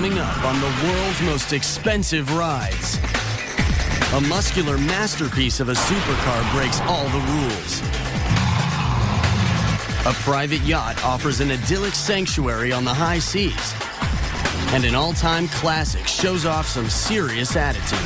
Coming up on the world's most expensive rides. A muscular masterpiece of a supercar breaks all the rules. A private yacht offers an idyllic sanctuary on the high seas. And an all-time classic shows off some serious attitude.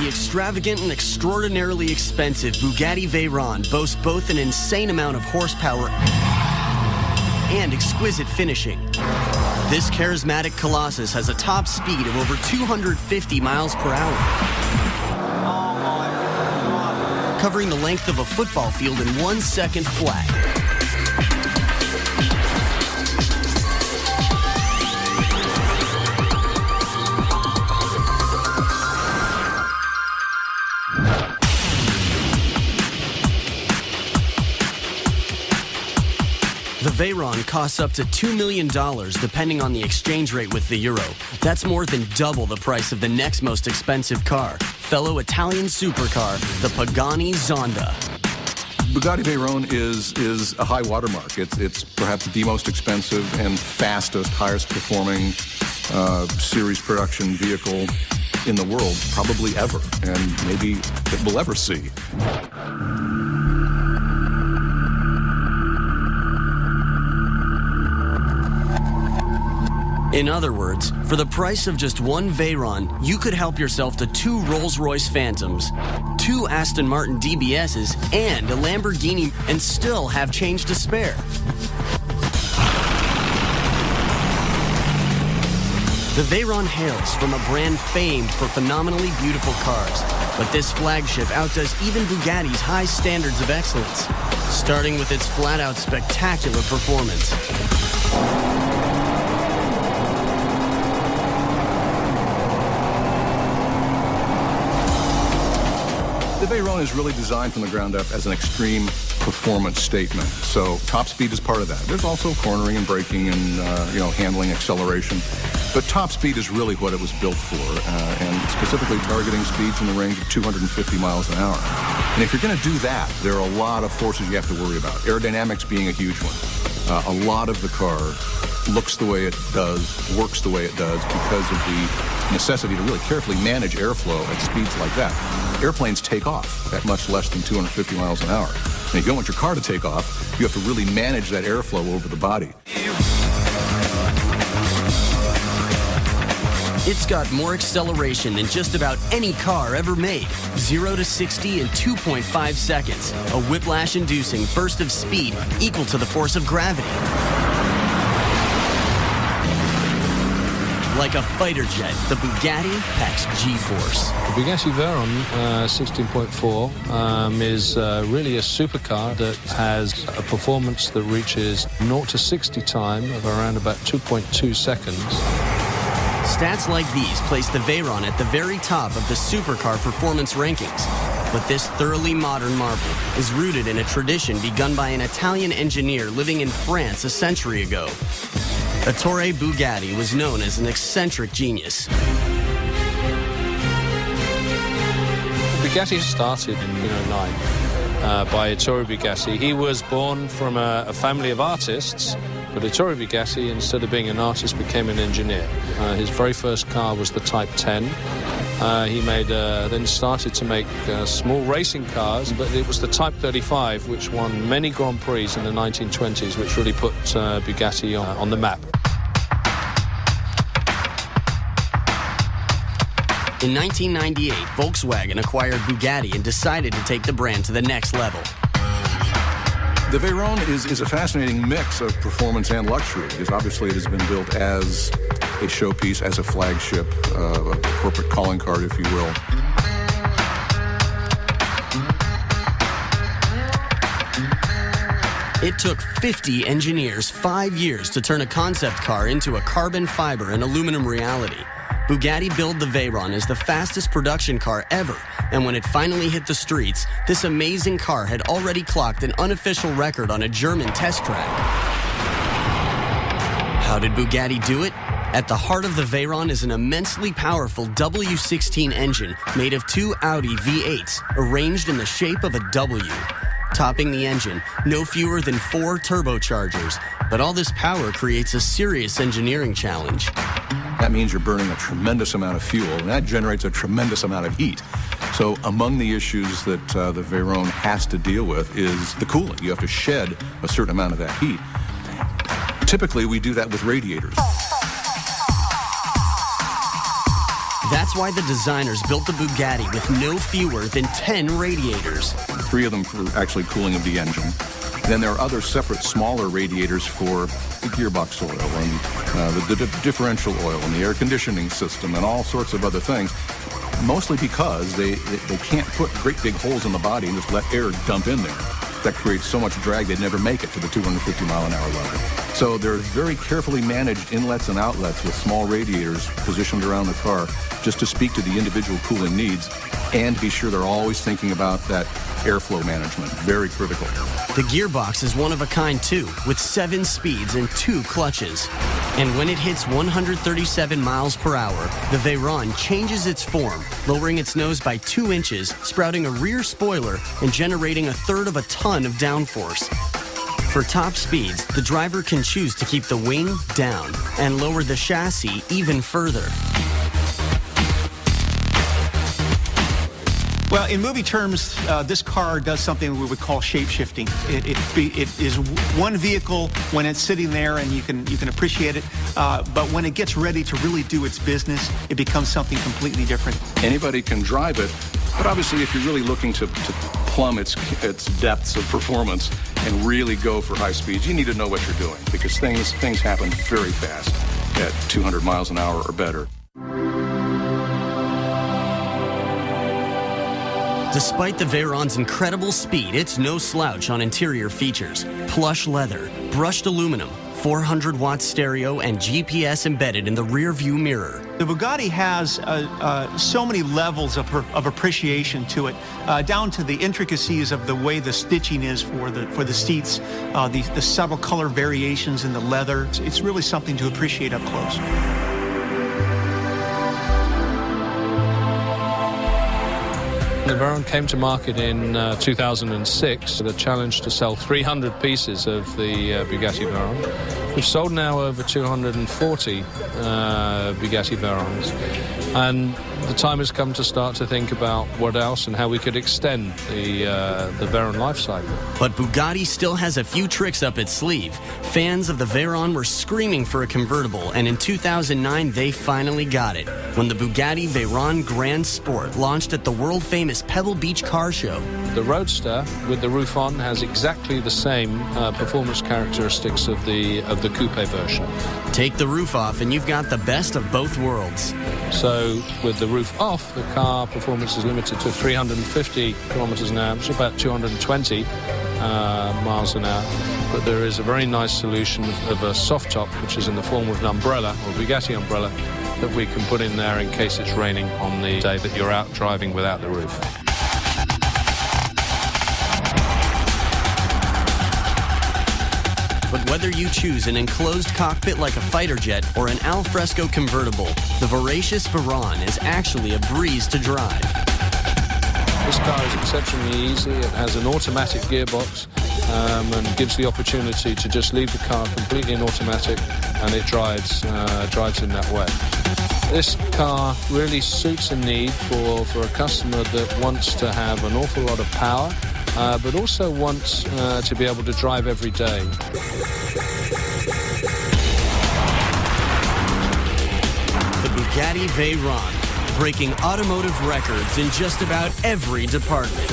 Extravagant and extraordinarily expensive Bugatti Veyron boasts both an insane amount of horsepower and exquisite finishing. This charismatic colossus has a top speed of over 250 miles per hour, covering the length of a football field in 1 second flat. The Veyron costs up to $2 million depending on the exchange rate with the euro. That's more than double the price of the next most expensive car, fellow Italian supercar, the Pagani Zonda. Bugatti Veyron is a high watermark. It's perhaps the most expensive and fastest, highest performing series production vehicle in the world, probably ever, and maybe that we'll ever see. In other words, for the price of just one Veyron, you could help yourself to 2 Rolls-Royce Phantoms, 2 Aston Martin DBSs, and a Lamborghini, and still have change to spare. The Veyron hails from a brand famed for phenomenally beautiful cars, but this flagship outdoes even Bugatti's high standards of excellence, starting with its flat-out spectacular performance. The Veyron is really designed from the ground up as an extreme performance statement. So top speed is part of that. There's also cornering and braking and handling, acceleration. But top speed is really what it was built for, and specifically targeting speeds in the range of 250 miles an hour. And if you're going to do that, there are a lot of forces you have to worry about. Aerodynamics being a huge one. A lot of the car looks the way it does, works the way it does because of the necessity to really carefully manage airflow at speeds like that. Airplanes take off at much less than 250 miles an hour. And if you don't want your car to take off, you have to really manage that airflow over the body. It's got more acceleration than just about any car ever made. 0 to 60 in 2.5 seconds. A whiplash-inducing burst of speed equal to the force of gravity. Like a fighter jet, the Bugatti packs G-force. The Bugatti Veyron 16.4 is really a supercar that has a performance that reaches 0 to 60 time of around about 2.2 seconds. Stats like these place the Veyron at the very top of the supercar performance rankings. But this thoroughly modern marvel is rooted in a tradition begun by an Italian engineer living in France a century ago. Ettore Bugatti was known as an eccentric genius. Bugatti started in 1909 by Ettore Bugatti. He was born from a family of artists, but Ettore Bugatti, instead of being an artist, became an engineer. His very first car was the Type 10. He then started to make small racing cars, but it was the Type 35 which won many Grand Prix in the 1920s, which really put Bugatti on the map. In 1998, Volkswagen acquired Bugatti and decided to take the brand to the next level. The Veyron is a fascinating mix of performance and luxury, because obviously it has been built as a showpiece, as a flagship, a corporate calling card, if you will. It took 50 engineers 5 years to turn a concept car into a carbon fiber and aluminum reality. Bugatti billed the Veyron as the fastest production car ever, and when it finally hit the streets, this amazing car had already clocked an unofficial record on a German test track. How did Bugatti do it? At the heart of the Veyron is an immensely powerful W16 engine made of two Audi V8s arranged in the shape of a W. Topping the engine, no fewer than 4 turbochargers, but all this power creates a serious engineering challenge. That means you're burning a tremendous amount of fuel, and that generates a tremendous amount of heat. So among the issues that the Veyron has to deal with is the cooling. You have to shed a certain amount of that heat. Typically, we do that with radiators. That's why the designers built the Bugatti with no fewer than 10 radiators. 3 of them for actually cooling of the engine. Then there are other separate smaller radiators for the gearbox oil and the differential oil and the air conditioning system and all sorts of other things, mostly because they can't put great big holes in the body and just let air dump in there. That creates so much drag they'd never make it to the 250 mile an hour level. So there's very carefully managed inlets and outlets with small radiators positioned around the car just to speak to the individual cooling needs and be sure they're always thinking about that airflow management. Very critical. The gearbox is one of a kind too, with 7 speeds and 2 clutches. And when it hits 137 miles per hour, the Veyron changes its form, lowering its nose by 2 inches, sprouting a rear spoiler, and generating 1/3 of a ton of downforce. For top speeds, the driver can choose to keep the wing down and lower the chassis even further. Well, in movie terms, this car does something we would call shape-shifting. It is one vehicle when it's sitting there and you can appreciate it, but when it gets ready to really do its business, it becomes something completely different. Anybody can drive it, but obviously if you're really looking to plumb its depths of performance and really go for high speeds, you need to know what you're doing because things happen very fast at 200 miles an hour or better. Despite the Veyron's incredible speed, it's no slouch on interior features. Plush leather, brushed aluminum, 400-watt stereo, and GPS embedded in the rear-view mirror. The Bugatti has so many levels of appreciation to it, down to the intricacies of the way the stitching is for the seats, the subtle color variations in the leather. It's really something to appreciate up close. The Veyron came to market in 2006 with a challenge to sell 300 pieces of the Bugatti Veyron. We've sold now over 240 Bugatti Veyrons, and the time has come to start to think about what else and how we could extend the Veyron life cycle. But Bugatti still has a few tricks up its sleeve. Fans of the Veyron were screaming for a convertible, and in 2009 they finally got it when the Bugatti Veyron Grand Sport launched at the world-famous Pebble Beach car show. The Roadster with the roof on has exactly the same performance characteristics of the coupe version. Take the roof off and you've got the best of both worlds. So with the roof off, the car performance is limited to 350 kilometers an hour, which is about 220 miles an hour. But there is a very nice solution of a soft top, which is in the form of an umbrella, or Bugatti umbrella, that we can put in there in case it's raining on the day that you're out driving without the roof. But whether you choose an enclosed cockpit like a fighter jet or an al fresco convertible, the voracious Veyron is actually a breeze to drive. This car is exceptionally easy. It has an automatic gearbox and gives the opportunity to just leave the car completely in automatic, and it drives in that way. This car really suits a need for a customer that wants to have an awful lot of power, but also wants to be able to drive every day. The Bugatti Veyron, breaking automotive records in just about every department.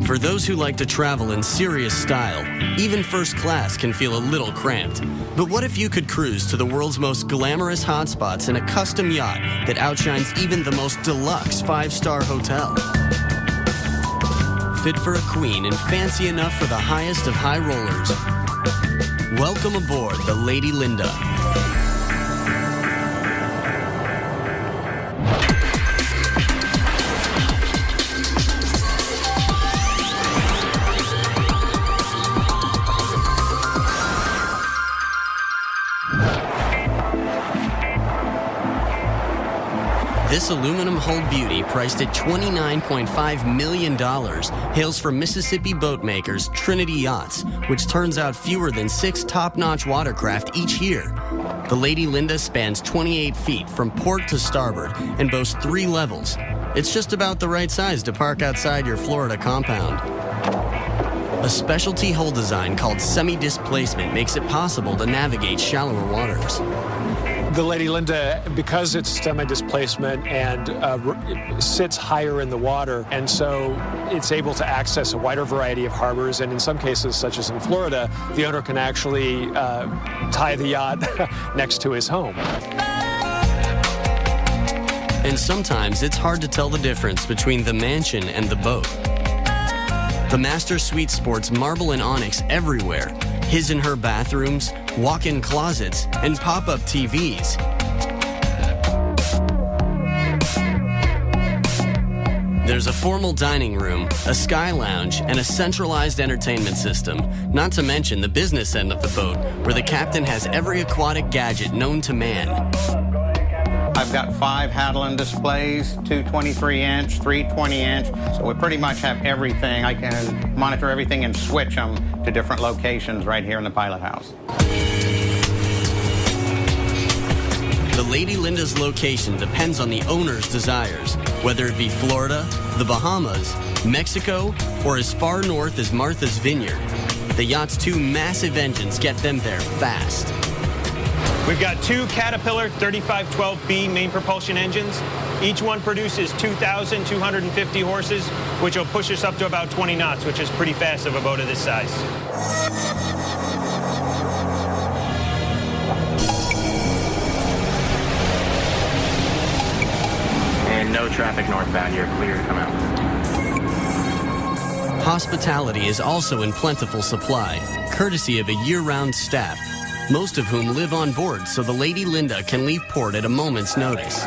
For those who like to travel in serious style, even first class can feel a little cramped. But what if you could cruise to the world's most glamorous hotspots in a custom yacht that outshines even the most deluxe 5-star hotel? fit for a queen and fancy enough for the highest of high rollers. Welcome aboard the Lady Linda. This aluminum-hulled beauty, priced at $29.5 million, hails from Mississippi boat makers Trinity Yachts, which turns out fewer than 6 top-notch watercraft each year. The Lady Linda spans 28 feet from port to starboard and boasts 3 levels. It's just about the right size to park outside your Florida compound. A specialty hull design called semi-displacement makes it possible to navigate shallower waters. The Lady Linda, because it's semi-displacement and sits higher in the water, and so it's able to access a wider variety of harbors, and in some cases, such as in Florida, the owner can actually tie the yacht next to his home. And sometimes it's hard to tell the difference between the mansion and the boat. The Master Suite sports marble and onyx everywhere, his and her bathrooms, walk-in closets, and pop-up TVs. There's a formal dining room, a sky lounge, and a centralized entertainment system, not to mention the business end of the boat, where the captain has every aquatic gadget known to man. I've got 5 Hadelin displays, 2 23-inch, 3 20-inch, so we pretty much have everything. I can monitor everything and switch them to different locations right here in the pilot house. The Lady Linda's location depends on the owner's desires, whether it be Florida, the Bahamas, Mexico, or as far north as Martha's Vineyard. The yacht's 2 massive engines get them there fast. We've got 2 Caterpillar 3512B main propulsion engines. Each one produces 2,250 horses, which will push us up to about 20 knots, which is pretty fast of a boat of this size. And no traffic northbound, you're clear to come out. Hospitality is also in plentiful supply, courtesy of a year-round staff, most of whom live on board, so the Lady Linda can leave port at a moment's notice.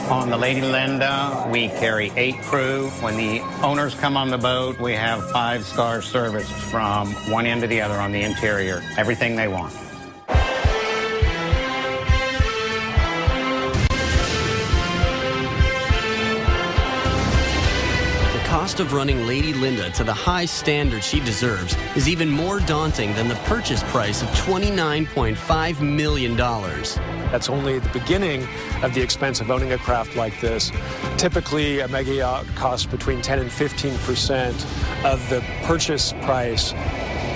On the Lady Linda, we carry 8 crew. When the owners come on the boat, we have 5-star service from one end to the other on the interior. Everything they want. The cost of running Lady Linda to the high standard she deserves is even more daunting than the purchase price of $29.5 million. That's only the beginning of the expense of owning a craft like this. Typically, a mega yacht costs between 10 and 15% of the purchase price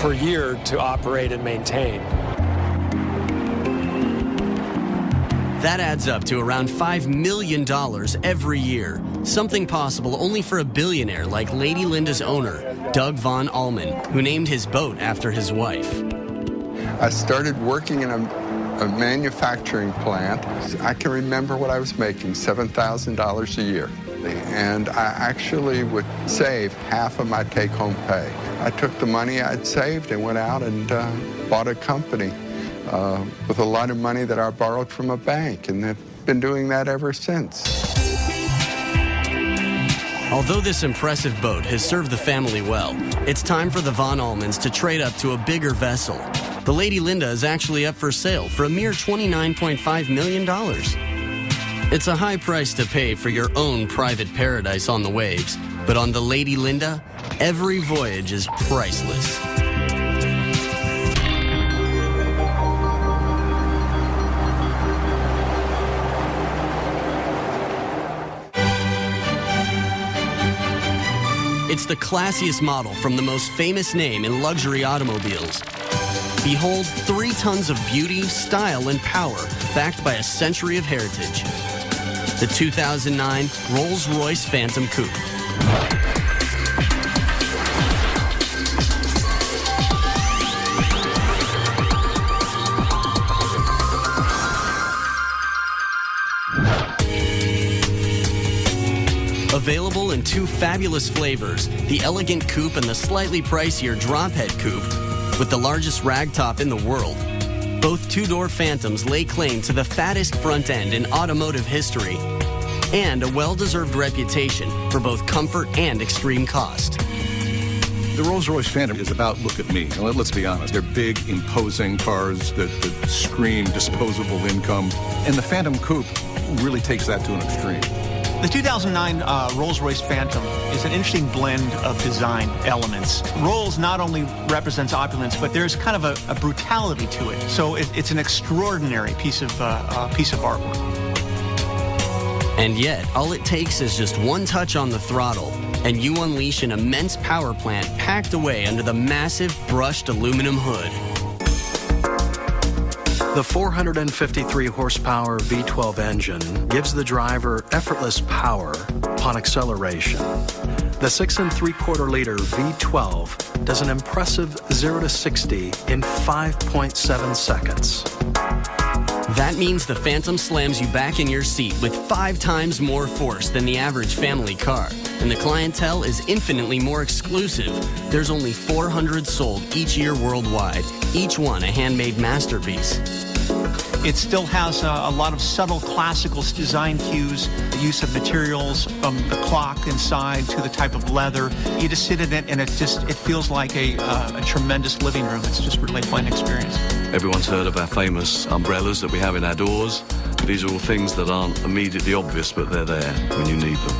per year to operate and maintain. That adds up to around $5 million every year, something possible only for a billionaire like Lady Linda's owner, Doug Von Allman, who named his boat after his wife. I started working in a manufacturing plant. I can remember what I was making, $7,000 a year. And I actually would save half of my take-home pay. I took the money I'd saved and went out and bought a company with a lot of money that I borrowed from a bank, and I've been doing that ever since. Although this impressive boat has served the family well, it's time for the Von Allmans to trade up to a bigger vessel. The Lady Linda is actually up for sale for a mere $29.5 million. It's a high price to pay for your own private paradise on the waves, but on the Lady Linda, every voyage is priceless. It's the classiest model from the most famous name in luxury automobiles. Behold 3 tons of beauty, style, and power backed by a century of heritage. The 2009 Rolls-Royce Phantom Coupe. A Available in two fabulous flavors, the elegant coupe and the slightly pricier drophead coupe, with the largest ragtop in the world. Both two-door Phantoms lay claim to the fattest front end in automotive history and a well-deserved reputation for both comfort and extreme cost. The Rolls-Royce Phantom is about look at me. Let's be honest. They're big, imposing cars that scream disposable income. And the Phantom Coupe really takes that to an extreme. The 2009 Rolls-Royce Phantom is an interesting blend of design elements. Rolls not only represents opulence, but there's kind of a brutality to it. So it's an extraordinary piece of artwork. And yet, all it takes is just one touch on the throttle, and you unleash an immense power plant packed away under the massive brushed aluminum hood. The 453 horsepower V12 engine gives the driver effortless power upon acceleration. The 6 3/4 liter V12 does an impressive 0 to 60 in 5.7 seconds. That means the Phantom slams you back in your seat with 5 times more force than the average family car. And the clientele is infinitely more exclusive. There's only 400 sold each year worldwide, each one a handmade masterpiece. It still has a lot of subtle classical design cues, the use of materials from the clock inside to the type of leather. You just sit in it and it feels like a tremendous living room. It's just really quite an experience. Everyone's heard of our famous umbrellas that we have in our doors. These are all things that aren't immediately obvious, but they're there when you need them.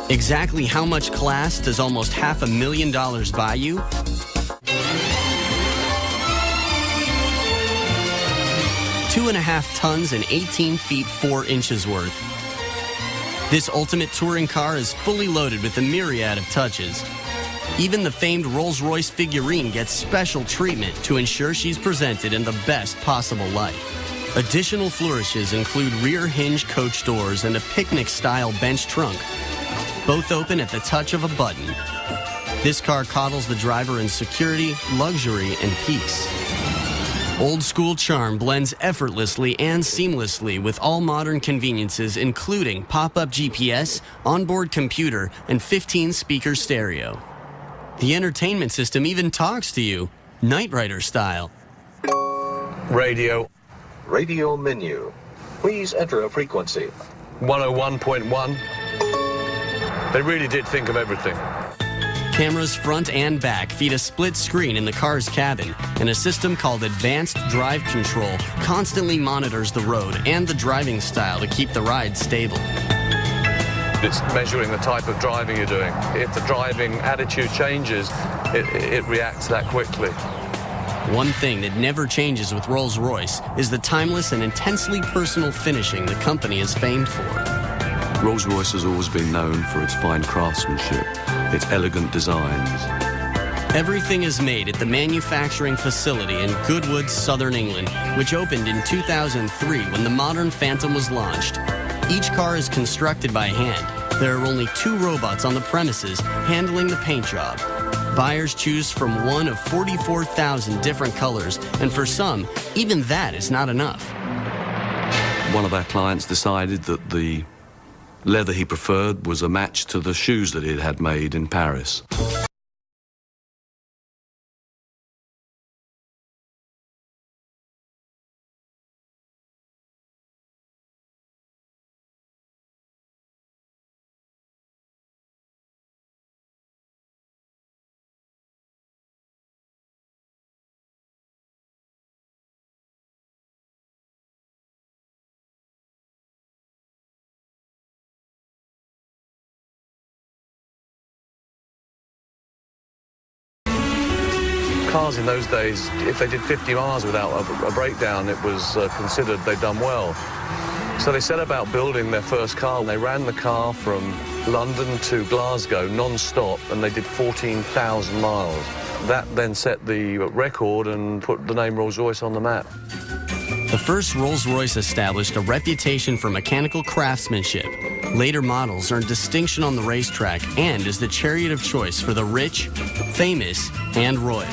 Exactly how much class does almost $500,000 buy you? Two and a half tons and 18 feet 4 inches worth. This ultimate touring car is fully loaded with a myriad of touches. Even the famed Rolls-Royce figurine gets special treatment to ensure she's presented in the best possible light. Additional flourishes include rear hinge coach doors and a picnic-style bench trunk, both open at the touch of a button. This car coddles the driver in security, luxury, and peace. Old school charm blends effortlessly and seamlessly with all modern conveniences, including pop-up GPS, onboard computer, and 15-speaker stereo. The entertainment system even talks to you, Knight Rider style. Radio. Radio menu. Please enter a frequency. 101.1. They really did think of everything. Cameras front and back feed a split screen in the car's cabin, and a system called Advanced Drive Control constantly monitors the road and the driving style to keep the ride stable. It's measuring the type of driving you're doing. If the driving attitude changes, it reacts that quickly. One thing that never changes with Rolls-Royce is the timeless and intensely personal finishing the company is famed for. Rolls-Royce has always been known for its fine craftsmanship, its elegant designs. Everything is made at the manufacturing facility in Goodwood, Southern England, which opened in 2003 when the modern Phantom was launched. Each car is constructed by hand. There are only 2 robots on the premises handling the paint job. Buyers choose from one of 44,000 different colors, and for some, even that is not enough. One of our clients decided that the leather he preferred was a match to the shoes that he had made in Paris. Cars in those days, if they did 50 miles without a breakdown, it was considered they'd done well. So they set about building their first car, and they ran the car from London to Glasgow non-stop, and they did 14,000 miles. That then set the record and put the name Rolls-Royce on the map. The first Rolls-Royce established a reputation for mechanical craftsmanship. Later models earned distinction on the racetrack and is the chariot of choice for the rich, famous, and royal.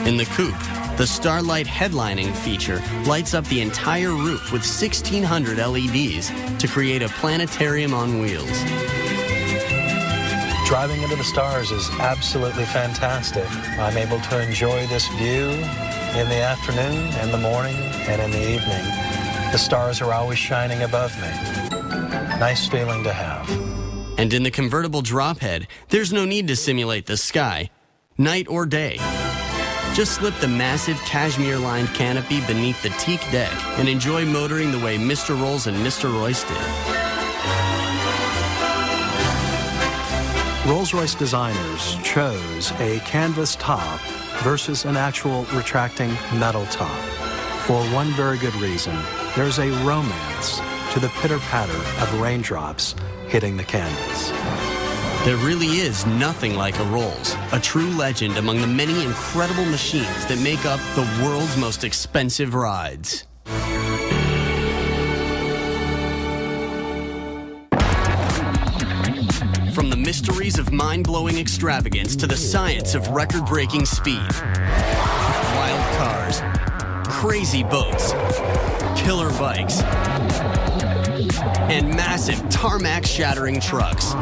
In the coupe, the Starlight headlining feature lights up the entire roof with 1,600 LEDs to create a planetarium on wheels. Driving into the stars is absolutely fantastic. I'm able to enjoy this view in the afternoon, in the morning, and in the evening. The stars are always shining above me. Nice feeling to have. And in the convertible drop head, there's no need to simulate the sky, night or day. Just slip the massive cashmere-lined canopy beneath the teak deck and enjoy motoring the way Mr. Rolls and Mr. Royce did. Rolls-Royce designers chose a canvas top versus an actual retracting metal top. For one very good reason, there's a romance to the pitter-patter of raindrops hitting the canvas. There really is nothing like a Rolls, a true legend among the many incredible machines that make up the world's most expensive rides. From the mysteries of mind-blowing extravagance to the science of record-breaking speed. Wild cars, crazy boats, killer bikes, and massive tarmac-shattering trucks.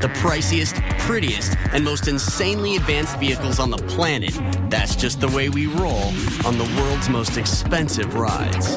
The priciest, prettiest, and most insanely advanced vehicles on the planet. That's just the way we roll on the world's most expensive rides.